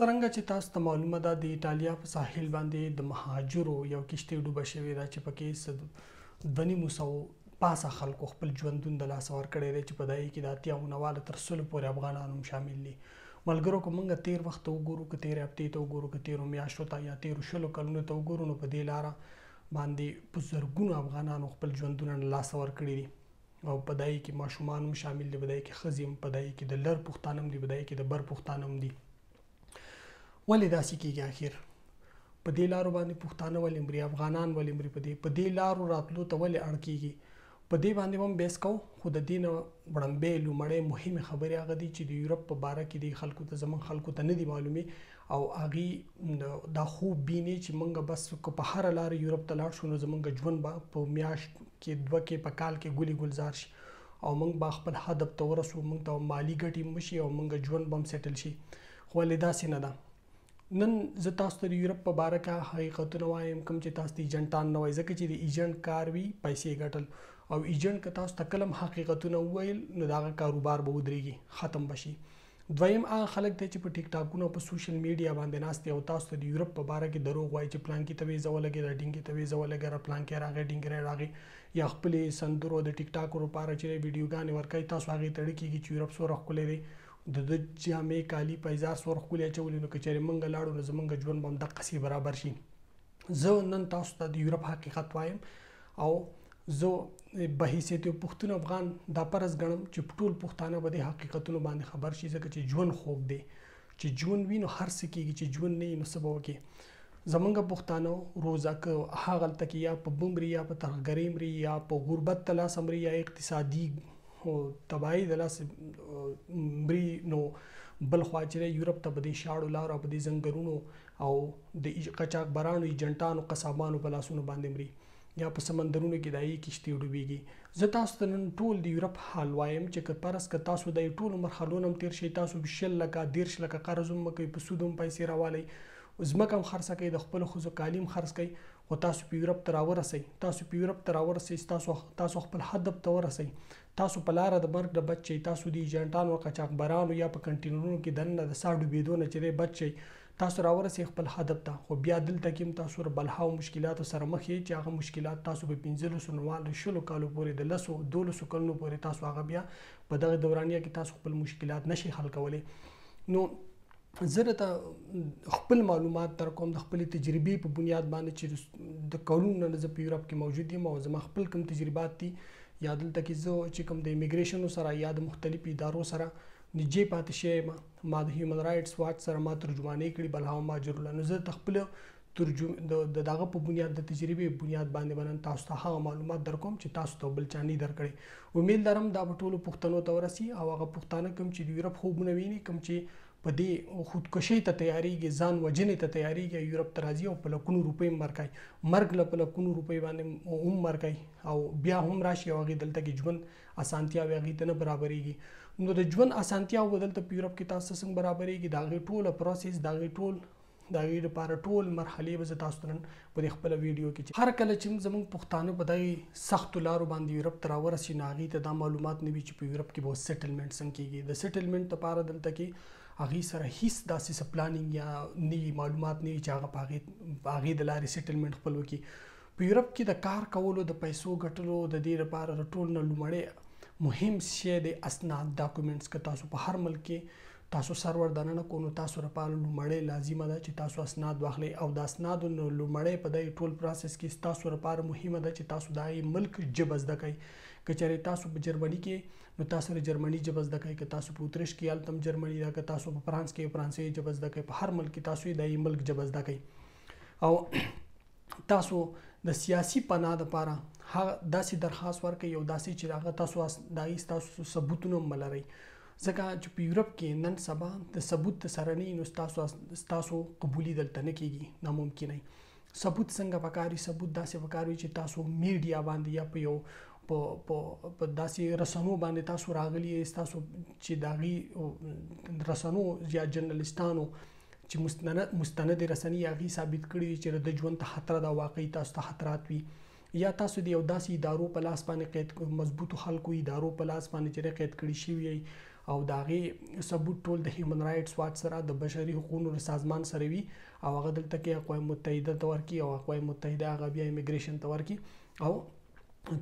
څرنګه چې تاسو ته معلومه ده د ایټالیا په ساحل باندې د مهاجرو یو کشتۍ ډوبه شوې ده چې پکې 250 پاسه خلکو خپل ژوندون د لاسه ورکړی دی چې په دې کې د 80 تر 100 پورې افغانان هم شامل دي. ملګرو که موږ تیر وخت ته وګورو، که تیرې هفتې ته وګورو، که تیرو میاشتو ته یا تیرو 100 کلونو ته وګورو، نو په دې لاره باندې په زرګونو افغانانو خپل ژوندونه له لاسه ورکړي دي او په دې کې ماشومان هم شامل دي، په دې کې ښځې هم، په دې کې د لر پښتانه هم دي، په دې کې د بر پښتانه هم دي. ولې داسې کېږي آخر؟ په دې لارو باندې پښتانه ولې مري، افغانان ولې مري، په دې لارو راتلو ته ولې اړ کېږي؟ په دې باندې هم بحث کوو، خو د دې نه وړاندې لومړی مهمې خبرې هغه دي چې د یورپ په باره کې د خلکو ته زموږ خلکو ته نه دي معلومې او هغې دا خوب بیني چې موږ بس که په هره لاره یورپ ته لاړ شو نو زموږ ژوند به په میاشت کې 2 کې په کال کې ګلي ګلزار شي او موږ به خپل هدف ته ورسو، موږ ته مالي ګټې هم وشي او موږ ژوند به هم سیټل شي. خو ولې داسې نه ده؟ نن زه تاسو ته د یورپ په باره کې حقیقتونه وایم، کوم چې تاسو ته ایجنټان نه وایي، ځکه چې د ایجنټ کار وي پیسې ګټل، او ایجنټ که تاسو ته کله هم حقیقتونه وویل نو د هغه کاروبار به ودرېږي، ختم به شي. دویم هغه خلک دی چې په ټیک ټاکونو په سوشل میډیا باندې ناست دي او تاسو ته د یورپ په باره کې دروغ وایي چې پلانکي ته ویزه ولګېده، ډینګې ته ویزه ولګېده، پلانکي راغی، ډینګری راغی، یا خپلې سندرو د ټیک ټاک لپاره چې ویډیوګانې ورکوي، تاسو هغې ته اړ کېږي چې یورپ څومره ښکلی دی، د جامې کالي پیزار څومره ښکلي اچولي، نو که چېرې موږ لاړو نو زموږ ژوند به هم دقسې برابر شي. زه نن تاسو ته د یورپ حقیقت وایم او زه به حیثیت یو پښتون افغان دا فرض ګڼم چې په ټول پښتانه به د حقیقتونو باندې خبر شي، ځکه چې ژوند خوږ دی. چې ژوند وي نو هر څه کېږي، چې ژوند نه وي نو څه به وکړي؟ زموږ پښتانه روزه که هغلته کې یا په بم مري، یا په ترهګرۍ مري، یا په غربت د لاسه مري، یا اقتصادي تباهي د لاسه مري، نو بل خوا چې یورپ ته په دې شاړو لارو په دې زنګرونو او د قاچاقبرانو، ایجنټانو، قصابانو په لاسونو باندې مري، یا په سمندرونو کې د هغې کشتۍ ډوبېږي. زه تاسو ته نن ټول د یورپ حال وایم چې که فرض که تاسو د ټولو مرحلو هم تېر شئ، تاسو 20 لکه 30 لکه قرض هم مه کوئ، په سود هم پیسې راوالئ، ځمکه هم خرڅه کوئ، د خپلو ښځو کالي هم خرڅ کوئ، خو تاسو په یورپ ته راورسئ، تاسو په یورپ ته راورسئ، تاسو خپل هدف ته ورسئ، تاسو په لاره د مرګ نه بچ شئ، تاسو د ایجنټانو او قاچاقبرانو یا په کنټینرونو کې دننه د ساه ډوبېدو نه چې دی بچ شئ، تاسو راورسئ خپل هدف ته. خو بیا دلته کې هم تاسو له بلهاو مشکلاتو سره مخ یې چې هغه مشکلات تاسو په 15 20 کالو پورې د 10 12 کلونو پورې تاسو هغه بیا په دغه دورانیه کې تاسو خپل مشکلات نشئ حل کولی. نو زه درته خپل معلومات در کوم د خپلې تجربې په بنیاد باندې چې د کلونو نه زه په یورپ کې موجود یم او زما خپل کوم تجربات دي، یا دلته کې زه چې کوم د امیګریشنو سره یا د مختلفو ادارو سره نږدې پاتې شوی یم، ما د هیومن رایټس واچ سره ما ترجمانۍ کړي بلهاو مهاجرو، نو زه د خپلو د دغه په بنیاد د تجربې په بنیاد باندې به نن تاسو ته هغه معلومات در کوم چې تاسو ته بل چا نه درکړي. امید لرم دا به ټولو پښتنو ته ورسي او هغه پښتانه کوم چې د یورپ خوبونه ویني، کوم چې په دې خودکشۍ ته تیاریږي، ځان وژنې ته تیاریږي، یورپ ته راځي او په لکونو روپۍ هم ورکوي، مرګ له په لکونو روپۍ باندې هم ورکوي او بیا هم راشي او هغې دلته کې ژوند اسانتیاوې هغې ته نه برابرېږي. نو د ژوند اسانتیاوې به دلته په یورپ کې تاسو څنګه برابرېږي، د هغې ټوله پروسس، د هغې لپاره ټول مرحلې به زه تاسو ته نن په دې خپله ویډیو کې چې هر کله چې زموږ پښتانه په دغې سختو لارو باندې یورپ ته راورسي نو هغې ته دا معلومات نه وي چې په یورپ کې به سیټلمنټ څنګه کېږي. د سیټلمنټ لپاره دلته کې هغې سره هیڅ داسې څه پلانینګ یا نوي معلومات نه وي چې هغه په هغې د لارې سیټلمنټ خپل وکړي. په یورپ کې د کار کولو، د پیسو ګټلو د دې لپاره د ټول نه لومړی مهم شی د اسناد، ډاکومنټس. که تاسو په هر ملک کې تاسو سرور دننه کو نو تاسو لپاره لومړی لازمه ده چې تاسو اسناد واخلئ او د اسنادو نو لومړی په دې ټول پروسس کې تاسو لپاره مهمه ده چې تاسو د ملک ژبه زده کړئ. که چېرې تاسو په جرمني کې نو تاسو د جرمني ژبه زده کړئ، که تاسو په اتریش کې هلته هم جرمني ده، که تاسو په فرانس کې فرانسوي ژبه زده کړئ، په هر ملک کې تاسو د ملک ژبه زده کړئ. او تاسو د سیاسي پناه لپاره داسې درخواست ورکړئ او داسې چې هغه تاسو تاسو ثبوتونه هم ولرئ، ځکه چې په یورپ کې نن سبا د ثبوت سره نه وي نو ستاسو قبولي دلته نه کېږي، ناممکنه. ثبوت څنګه پکار وي؟ ثبوت داسې پکار وي چې تاسو میډیا باندې یا په یو په داسې رسنو باندې تاسو راغلي یاست، تاسو چې د هغې رسنو یا جرنلستانو چې مستند رسنۍ هغې ثابت کړي چې د ژوند ته خطره ده، واقعي تاسو ته خطرات وي، یا تاسو د یو داسې ادارو په لاس باندې قید، مضبوطو خلکو ادارو په لاس باندې چې قید کړي شوي او د هغې ثبوت ټول د هیومن رایټس واچ سره د بشري حقوقو سازمان سره وي او هغه دلته کې اقوام متحده ته ورکړي او اقوام متحده هغه بیا امیګریشن ته ورکړي او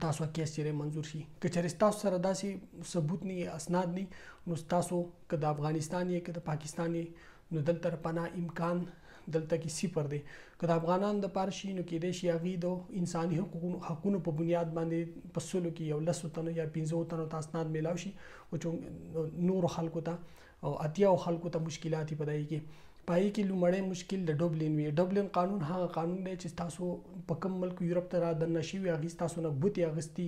تاسو کیس چیرې منظور شي. که چېرې تاسو سره داسې ثبوت نه اسناد نه نو تاسو که د افغانستان یې که د پاکستان یې نو دلته پناه امکان دلته کې صفر دی. که د افغانانو دپاره شي نو کېدای شي هغوی د انساني حقونو په بنیاد باندې په سلو کې یو 10 تنو یا 15 تنو ته اسناد میلاو شي او چې نورو خلکو ته او اتیاو خلکو ته مشکلات په دای کې پای کې لومړی مشکل د ډبلن وی. ډبلن قانون هغه قانون دی چې تاسو په کوم ملک یورپ ته را دننه شوي هغې تاسو نه ګوتې اخیستي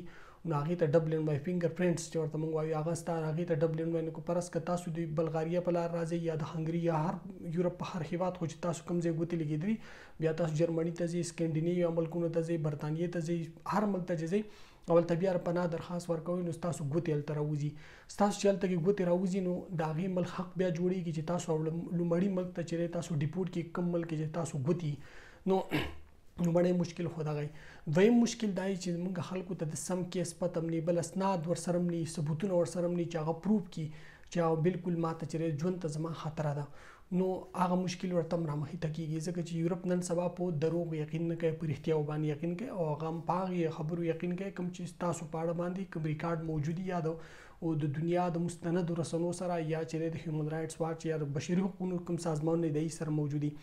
نو هغې ته ډبلن وایي فینګر پرنټس چې ورته موږ وایو هغه ستا هغې ته ډبلن وایي. نو که فرض که تاسو د بلغاریا په لار راځئ یا د هنګري یا هر یورپ په هر هیواد خو چې تاسو کوم ځای ګوتې لګېدلي بیا تاسو جرمني ته ځئ سکینډینیویا ملکونو ته ځئ برطانیې ته ځئ هر ملک ته چې ځئ اول ته بیا پناه درخواست ورکوئ نو ستاسو ګوتې هلته راوځي. ستاسو چې هلته کې ګوتې راوځي نو د هغې ملک حق بیا جوړېږي چې تاسو لومړي ملک ته چې تاسو ډیپورټ کې کوم ملک چې تاسو ګوتې نو لومړی مشکل خو دغه. دویم مشکل دا چې موږ خلکو ته د سم کیس پته هم نه بل اسناد ورسره هم نه ثبوتونه ورسره هم نه چې هغه پروف کړي چې هغه بالکل ماته چې ژوند ته زما خطره ده نو هغه مشکل ورته هم رامخې کېږي ځکه چې یورپ نن سبا په دروغ یقین نه کوي په رښتیاو باندې یقین کوي او هغه هم په هغې خبرو یقین کوي کوم چې ستاسو په اړه باندې کوم ریکارډ موجود یا او د دنیا د مستندو رسنو سره یا چې د هیومن رایټس واچ یا د بشري حقوقو کوم سازمانونه دی سره موجودي.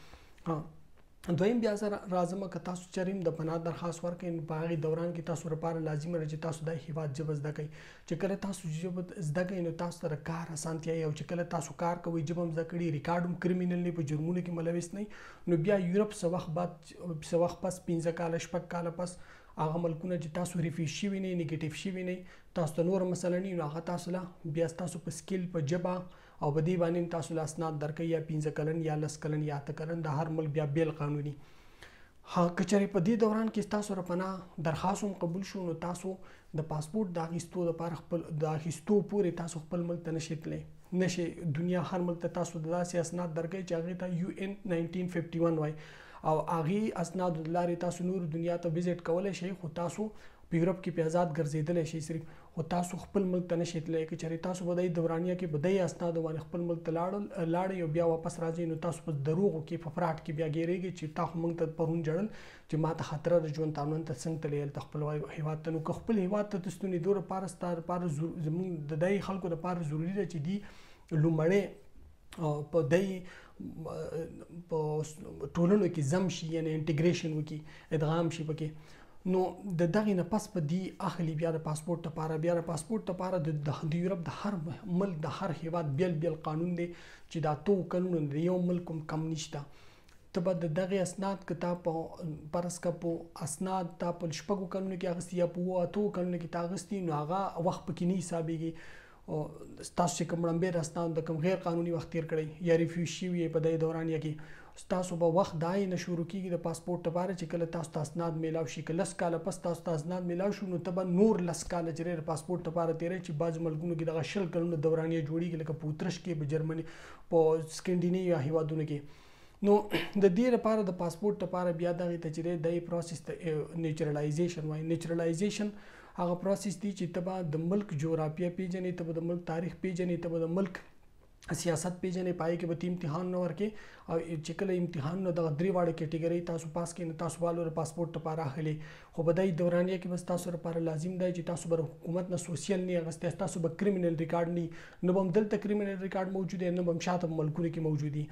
دویم بیا سره راځم که تاسو چرېم د پناه درخواست ورکړئ په هغې دوران کې تاسو لپاره لازمه ده چې تاسو د هیواد ژبه زده کړئ. چې کله تاسو ژبه زده کړئ نو تاسو سره کار اسانتیا او چې کله تاسو کار کوئ ژبه هم زده کړئ ریکارډ هم کریمینل نه په جرمونو کې ملوث نه نو بیا یورپ څه وخت پس 15 کاله 6 کاله پس هغه ملکونه چې تاسو ریفیوج شوي نه نیګیټیو شوي نه تاسو ته نور مسله نه نو هغه تاسو له بیا تاسو په سکیل په ژبه او په دې باندې تاسو له اسناد درکوي یا 15 کلن یا 10 کلن یا 8 کلن د هر ملک بیا بیل قانوني. ها که چېرې په دې دوران کې تاسو را پناه درخواست هم قبول شو نو تاسو د پاسپورت د اخیستو لپاره خپل د اخیستو پورې تاسو خپل ملک ته نشئ تللی نشئ دنیا هر ملک ته تاسو د داسې اسناد درکوي چې هغې ته UN 1951 وایي او هغې اسنادو د لارې تاسو نور دنیا ته وزټ کولی شئ خو تاسو په یورپ کې په آزاد ګرځېدلی شئ صرف خو تاسو خپل ملک ته نشئ تللی. که چېرې تاسو په دې دورانیه کې په دې اسنادو باندې خپل ملک ته لاړئ او بیا واپس راځئ نو تاسو په دروغو کې په فراډ کې بیا ګیرېږئ چې تا خو موږ ته پرون جړل چې ما ته خطره د ژوند تامن ته څنګه تللی هلته خپل هیواد ته نو که خپل هیواد ته د ستنېدو لپاره ستا لپاره زموږ د دې خلکو لپاره ضروري ده چې دوی لومړی په دې په ټولنو کې ضم شي یعنې انټیګریشن وکړي ادغام شي پکې نو د دغې نه پس په دې اخلي بیا د پاسپورټ لپاره بیا د پاسپورټ لپاره د یورپ د هر ملک د هر هیواد بیل قانون دی چې دا 2 کلونو د یو ملک کم نشته. ته به د دغې اسناد که تا په فرض که په اسناد تا په 6 کلونو کې اخیستي یا په 8 کلونو کې تا اخیستي نو هغه وخت پکې نه حسابېږي. ستاسو چې کوم ړنبې اسناد د کوم غیر قانوني وخت تېر کړی یا ریفیوج شوي په دې دورانیه کې ستاسو به وخت دا نه شروع کېږي د پاسپورټ لپاره چې کله تاسو ته اسناد میلاو شي که 10 کاله پس تاسو ته اسناد میلاو شو نو ته به نور 10 کاله چې د پاسپورټ لپاره تېری چې بعض ملکونو کې دغه 20 کلونو دورانیه جوړېږي لکه په اتریش کې په جرمني په سکینډینیویا هیوادونو کې نو د دې لپاره د پاسپورټ لپاره بیا دغې ته چې دی پروسس ته نیچرلایزیشن وایي. نیچرلایزیشن هغه پروسس دی چې ته به د ملک جغرافیه پیژنې ته به د ملک تاریخ پیژنې ته به د ملک سیاست پیژنې پای کې به تی امتحان نه ورکې او چې کله امتحان نو دغه 3 واړه کیټګرۍ تاسو پاس کړئ نو تاسو والو د پاسپورټ لپاره اخلي خو په دې دورانیه کې بس تاسو لپاره لازم دی چې تاسو به حکومت نه سوشل نه اغستې تاسو به کریمینل ریکارډ نه به هم دلته کریمینل ریکارډ موجود دی نه به هم شاته ملکونو کې موجود دي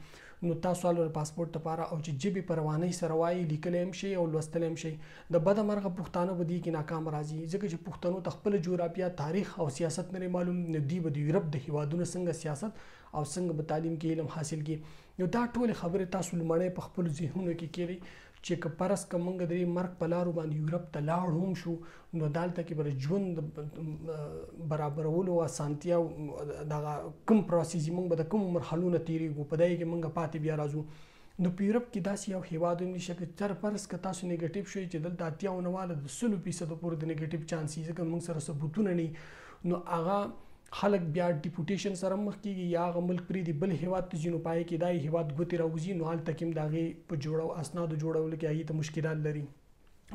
نو تاسو والو د پاسپورټ لپاره او چې جبې په روانۍ سره وایي لیکلی هم شي او لوستلی هم شي. د بده مرغه پښتانه به دې کې ناکام راځي ځکه چې پښتنو ته خپله جغرافیه تاریخ او سیاست نه معلوم نو دوی به د یورپ د هیوادونو څنګه سیاست او څنګه به تعلیم کې علم حاصل کړي. نو دا ټولې خبرې تاسو لومړی په خپلو ذهنونو کې کړئ چې که فرض که موږ د دې مرګ په لارو باندې یورپ ته لاړ هم شو نو دلته کې به د ژوند برابرولو اسانتیا دغه کوم پروسس موږ به د کومو مرحلو نه تېرېږو په دې کې موږ پاتې بیا راځو. نو په یورپ کې داسې یو هیواد هم نشته که تر فرض که تاسو نیګیټیو شئ چې دلته 98 د 100% پورې د نیګیټیو چانس وي ځکه موږ سره ثبوتونه نه نو هغه خلک بیا ډیپوټیشن سره مخ کېږي یا هغه ملک پرېږدي بل هیواد ته ځي نو پای کې دا هیواد ګوتې راوځي نو هلته کې هم د هغې په اسنادو جوړولو کې هغې ته مشکلات لري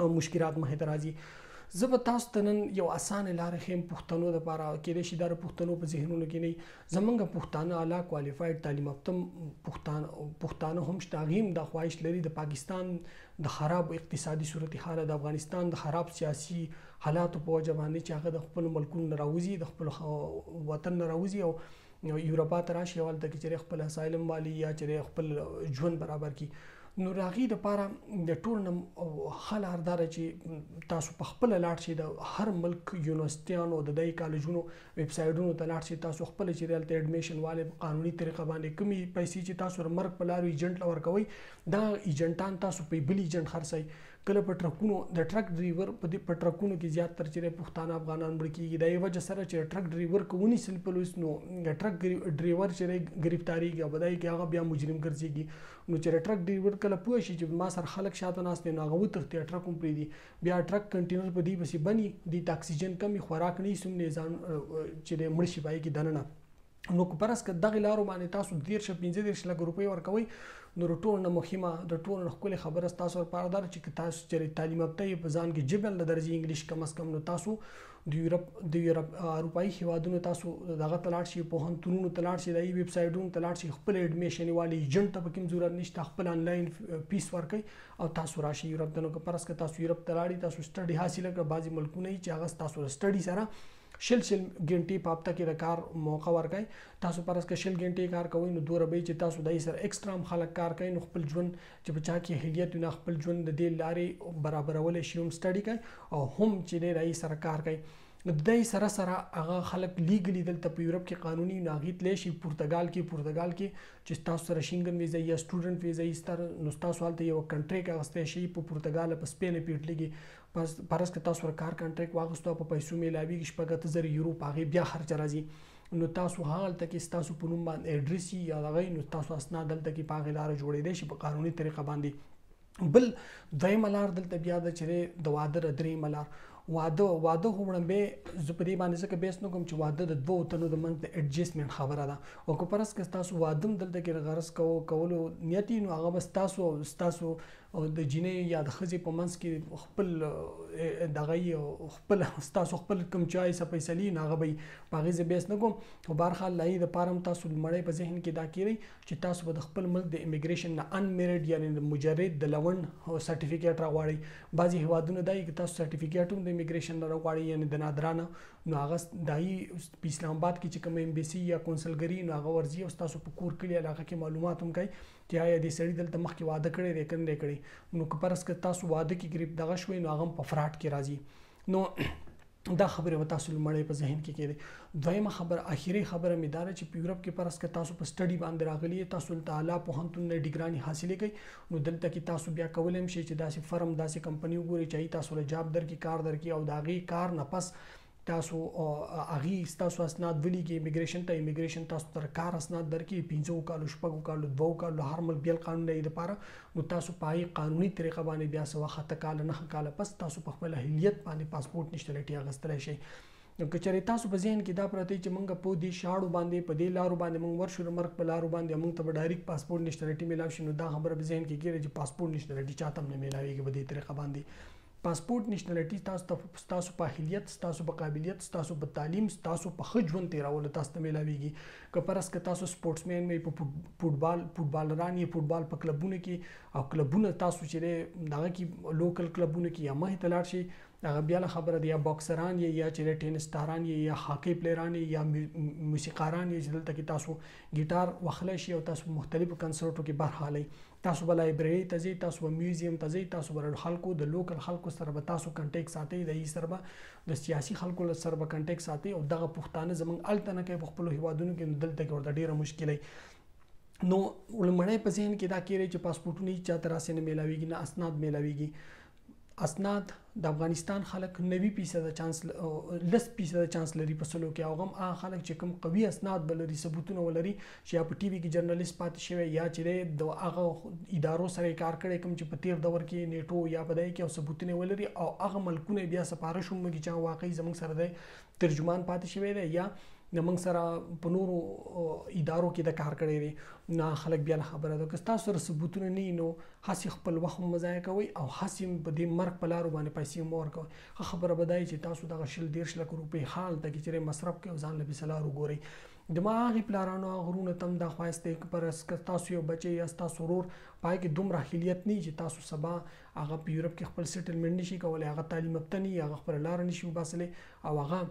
او مشکلات مخې ته راځي. زه به تاسو ته نن یو اسانه لارې ښیم پښتنو دپاره، کیدای شي دا د پښتنو په ذهنونو کې نه وي. زمونږ پښتانه اعلی کوالیفاید تعلیم یافته پښتانه هم شته، هغوی هم دا خواهش لري د پاکستان د خراب اقتصادي صورتحال، د افغانستان د خراب سیاسي حالاتو په وجه باندې چې هغه د خپلو ملکونو نه راوځي، د خپل وطن نه راوځي او یورپا ته راشي او هلته کې چې خپل اسایلم والي یا چې خپل ژوند برابر کړي. نو د هغې دپاره د ټول نه ښه لار دا ده چې تاسو په خپله لاړ شئ، د هر ملک یونیورسټیانو د دې کالجونو ویب سایټونو ته لاړ شئ، تاسو خپله چې دی هلته ایډمیشن والې په قانوني طریقه باندې کومې پیسې چې تاسو د مرګ په لارو ایجنټ له ورکوئ، دا ایجنټان تاسو په بل ایجنټ خرڅئ. کله په ټرکونو د ټرک ډریور په ټرکونو کې زیاتره چې پښتانه افغانان مړه کېږي، د یوې وجه سره چې ټرک ډریور که ونیسل پولیس نو د ټرک ډریور چې دی ګرفتاریږي او په دې کې هغه بیا مجرم ګرځېږي. نو چې د ټرک ډریور کله پوه شي چې ما سره خلک شاته ناست دي نو هغه وتښتي، ټرک هم پرېږدي، بیا ټرک کنټینر په دې پسې بني، دې ته اکسیجن کم وي، خوراک نه وي، څومره ځان چې دی مړه شي په هغې کې دننه. نو که فرض که دغې لارو باندې تاسو 15 لکه روپۍ ورکوئ، نو د ټول نه مهمه د ټول نه ښکلې خبره ستاسو لپاره دا ده چې تاسو چې تعلیم یافته یې په ځان کې ژبه له درجې انګلیش کم از کم، نو تاسو د اروپایي هیوادونو تاسو دغه ته لاړ شئ، پوهنتونونو ته لاړ شئ، د ویب سایټونو ته لاړ شئ، خپل ایډمیشن والي ایجنټ ته پکې هم ضرورت نشته، خپل آنلاین فیس ورکړئ او تاسو راشئ یورپ ته. نو که فرض که تاسو یورپ ته لاړئ، تاسو سټډي حاصله کړه، بعضې ملکونه یي چې هغه ستاسو د سټډي سره شل ګنټې په هفته کې د کار موقع ورکوي. تاسو فرض که شل ګنټې کار کوئ نو دوه به چې تاسو دای سره ایکسټرا هم خلک کار کوي، نو خپل ژوند چې په چا کې اهلیت وي، خپل ژوند د دې لارې برابرولی شي، هم سټډي کوي او هم چې دی دای سره کار کوي. د دې سره سره هغه خلک لیګلی دلته په یورپ کې قانوني نو هغې تللی شي پرتګال کې چې تاسو سره شینګن ویزا یا سټوډنټ ویزا یې نو تاسو هلته یو کنټریک اخیستی شي په پرتګال په سپین پیټلېږي. پس فرض که تاسو سره کار کنټریک واخیستو په پیسو میلاویږي 8000 یورو، په هغې بیا خرچه راځي. نو تاسو هلته کې ستاسو په نوم باندې ایډرس وي یا دغه نو تاسو اسناد دلته کې په هغې لاره جوړېدی شي په قانوني طریقه باندې. بل دویمه لار دلته بیا ده چې د واده د دریمه لار. واده خو وړاندې زه په دې باندې ځکه بحث نه کوم چې واده د دوو تنو د منځ د ایډجسټمنټ خبره ده، او که فرض که ستاسو واده هم دلته کې د غرض کولو نیت وي نو هغه به ستاسو د جینۍ یا د ښځې په منځ کې خپل دغه خپل ستاسو خپل کوم چایس فیصلې نو هغه به وي، په هغې زه بحث نه کوم. خو بهرحال د هغې دپاره هم تاسو لومړی په ذهن کې دا کېږئ چې تاسو به د خپل ملک د امیګریشن نه انمیرډ یعنې د مجرد د لونډ سرټیفیکیټ راغواړئ. بعضې هیوادونه دا وي که تاسو سرټیفیکیټ هم د امیګریشن نه راغواړئ یعنې د نادرانه، نو هغه د هغې په اسلام آباد کې چې کوم ایمبیسي یا کونسلګري نو هغه ورځي او ستاسو په کور کلي علاقه کې معلومات هم کوي چې آیا دې سړي دلته مخکې واده کړی دی که نه دی کړی. نو که فرض که تاسو واده کې ګریپ دغه شوی نو هغه هم په فراډ کې راځي. نو دا خبرې به تاسو لومړی په ذهن کې کېدی. دویمه خبره اخري خبره مې دا ده چې په یورپ کې فرض که تاسو په سټډي باندې راغلي یې، تاسو دلته اعلی پوهنتون نه ډیګرانې حاصلې کوئ، نو دلته کې تاسو بیا کولی هم شئ چې داسې فرم داسې کمپنۍ وګورئ چې هغې تاسو له جاب درکړي، کار درکړي، او د هغې کار نه پس تاسو هغې ستاسو اسناد ولیږي امیګریشن ته، امیګریشن تاسو ته کار اسناد درکړي 5 کالو 6 کالو 2 کالو، هر ملک بیل قانون دی دپاره، نو تاسو په هغې قانوني طریقه باندې بیا څه وخت 8 کاله 9 کاله پس تاسو په خپل اهلیت باندې پاسپورټ نشتلټي اخیستلی شئ. نو که چېرې تاسو په ذهن کې دا پرته چې موږ په دې شاړو باندې په دې لارو باندې موږ ورشو د مرګ په لارو باندې موږ ته به ډایرکټ پاسپورټ نشتلټي میلاو شي، نو دا خبره په ذهن کې کېږي چې پاسپورټ نشتلټي چاته هم نه میلاویږي په دې طریقه باندې. پاسپورټ نشنلټي تاسو په اهلیت، ستاسو په قابلیت، ستاسو په تعلیم، ستاسو په ښه ژوند تېرولو تاسو ته میلاویږي. که فرض که تاسو سپورټسمین وئ، په فوټبالران یې، فوټبال په کلبونو کې او کلبونه تاسو چې دی دغه کې لوکل کلبونو کې یا مخې ته لاړ شئ، هغه بیا له خبره ده، یا باکسران یې یا چې ټینس ستاران یې یا هاکی پلیران یې یا موسیقاران یې چې دلته کې تاسو ګیټار وهلی شئ او تاسو مختلفو کنسرټو کې برخه اخلئ. تاسو به لایبرري ته ځئ، تاسو به میوزیم ته ځئ، تاسو به خلکو د لوکل خلکو سره به تاسو کنټیکټ ساتئ، د هغې سره به د سیاسي خلکو سره به کنټیکټ ساتئ، او دغه پښتانه زموږ هلته نه کوي په خپلو هیوادونو کې، نو دلته کې ورته ډېره مشکله وي. نو لومړی په ذهن کې دا کېږي چې پاسپورټونه هېڅ چاته راسې نه میلاویږي، نه اسناد میلاویږي. اسناد د افغانستان خلک 90% چانس 10% چانس لري په سلو کې، او هم هغه خلک چې کوم قوي اسناد به لري، ثبوتونه ولري چې یا په ټي وي کې جرنالیست پاتې شوی یا چې د هغه ادارو سره کار کړی کوم چې په تیر دور کې نیټو یا په دای کې او ثبوتونه ولري، او هغه ملکونه بیا سپارښت هم چې واقعي زموږ سره د ترجمان پاتې شوی دی، یا موږ سره په نورو ادارو کې د کار کړی دی نه خلک بیا خبره ده که تاسو سره ثبوتونه نه نو هسې خپل وخت مضایع کوئ او هسې په دې مرګ په لارو باندې پیسې مو ورکوئ. خبره به دا چې تاسو دغه 20-30 لک روپۍ حال ته کې چې مصرف کوئ ځان له بېسلارو ګورئ. د ما هغې پلارانو غرونه ته هم دا خواست دی که پر تاسو یو بچی یا ستاسو ورور پای کې دومره اهلیت نه چې تاسو سبا هغه په یورپ کې خپل سیټلمنټ نشي کولی، هغه تعلیم یافته نه وي، هغه خپله لاره نشي وباسلی او هغه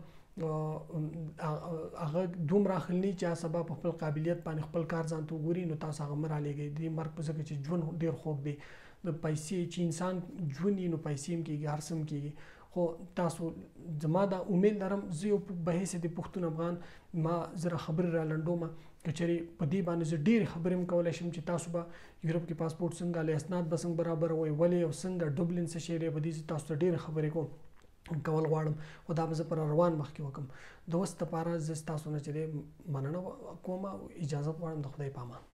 دومره عقل نه چې سبا په خپل قابلیت باندې خپل کار ځان ته وګوري نو تاسو هغه مه رالیږئ. د مرګ په ځکه چې ژوند ډېر خوږ دی، د پیسې چې انسان ژوند وي نو پیسې هم کېږي، هر څه هم کېږي. خو تاسو زما دا امید لرم زه یو په حیثیت د پښتون افغان ما زره خبرې را لنډومه که چېرې په دې باندې زه ډېرې خبرې هم کولی شم چې تاسو به یورپ کې پاسپورټ څنګه له اسناد به څنګه برابروئ، ولې او څنګه ډبلن څه شی دی، په دې زه تاسو ته ډېرې خبرې کول غواړم خو دا به زه پر روان مخکې وکړم. د اوس دپاره زه ستاسو نه چې دی مننه کوم او اجازه غواړم. د خدای په امان.